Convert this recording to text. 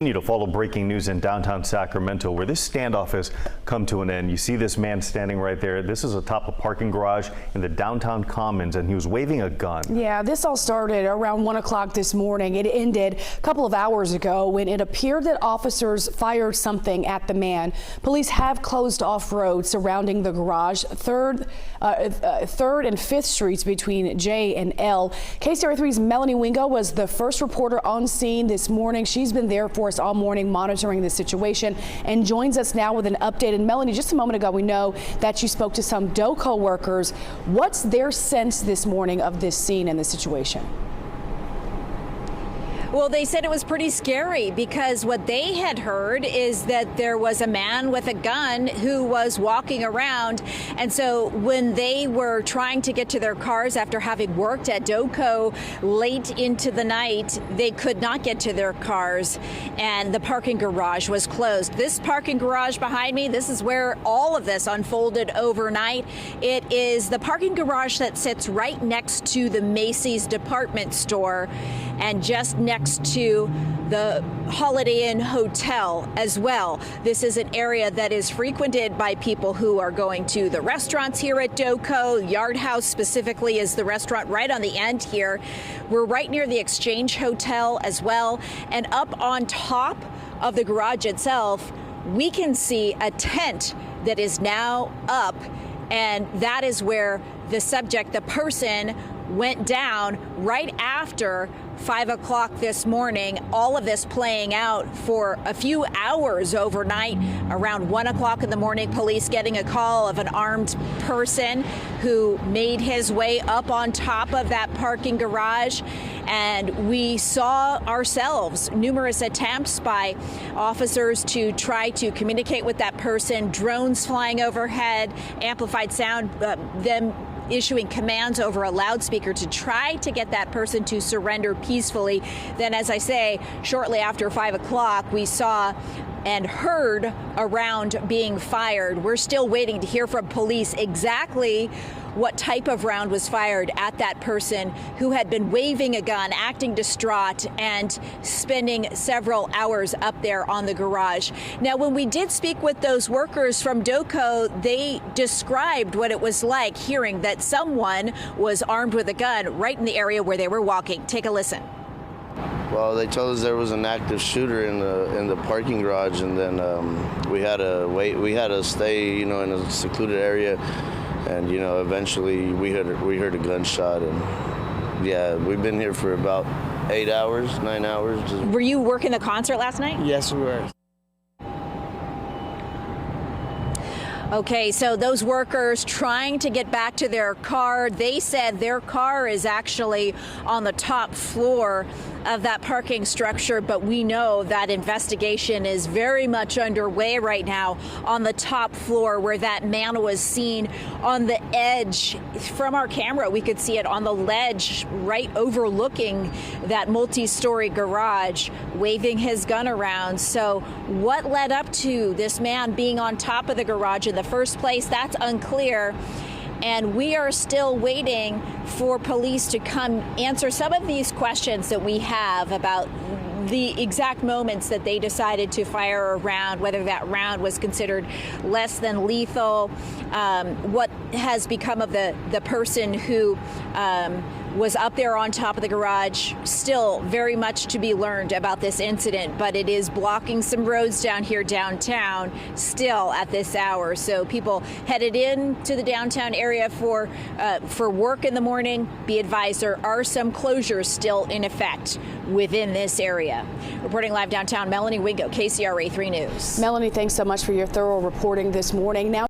To follow breaking news in downtown Sacramento, where this standoff has come to an end. You see this man standing right there. This is atop a parking garage in the downtown Commons, and he was waving a gun. Yeah, this all started around 1 o'clock this morning. It ended a couple of hours ago when it appeared that officers fired something at the man. Police have closed off roads surrounding the garage, 3rd and 5th Streets between J and L. KCRA3's Melanie Wingo was the first reporter on scene this morning. She's been there for us all morning monitoring the situation and joins us now with an update. And Melanie, just a moment ago, we know that you spoke to some DOCO workers. What's their sense this morning of this scene and the situation? Well, they said it was pretty scary because what they had heard is that there was a man with a gun who was walking around. And so when they were trying to get to their cars after having worked at DOCO late into the night, they could not get to their cars and the parking garage was closed. This parking garage behind me, this is where all of this unfolded overnight. It is the parking garage that sits right next to the Macy's department store and just next to the Holiday Inn Hotel as well. This is an area that is frequented by people who are going to the restaurants here at DOCO. Yard House specifically is the restaurant right on the end here. We're right near the Exchange Hotel as well. And up on top of the garage itself, we can see a tent that is now up. And that is where the subject, the person, went down right after 5 o'clock this morning. All of this playing out for a few hours overnight. Around 1 o'clock in the morning, police getting a call of an armed person who made his way up on top of that parking garage. And we saw ourselves numerous attempts by officers to try to communicate with that person, drones flying overhead, amplified sound, them issuing commands over a loudspeaker to try to get that person to surrender peacefully. Then, as I say, shortly after 5 o'clock, we saw and heard a round being fired. We're still waiting to hear from police exactly what type of round was fired at that person who had been waving a gun, acting distraught, and spending several hours up there on the garage. Now, when we did speak with those workers from DOCO, they described what it was like hearing that someone was armed with a gun right in the area where they were walking. Take a listen. Well, they told us there was an active shooter in the parking garage, and then we had to wait. We had to stay, in a secluded area, and eventually we heard a gunshot, and yeah, we've been here for about 8 hours, 9 hours. Were you working the concert last night? Yes, we were. Okay, so those workers trying to get back to their car, they said their car is actually on the top floor of that parking structure, but we know that investigation is very much underway right now on the top floor where that man was seen on the edge. From our camera, we could see it on the ledge right overlooking that multi-story garage, waving his gun around. So what led up to this man being on top of the garage in the first place, that's unclear. And we are still waiting for police to come answer some of these questions that we have about the exact moments that they decided to fire a round, whether that round was considered less than lethal, what has become of the person who was up there on top of the garage. Still very much to be learned about this incident, but it is blocking some roads down here downtown still at this hour. So people headed into the downtown area for work in the morning, be advised there are some closures still in effect within this area. Reporting live downtown, Melanie Wingo, KCRA 3 News. Melanie, thanks so much for your thorough reporting this morning. Now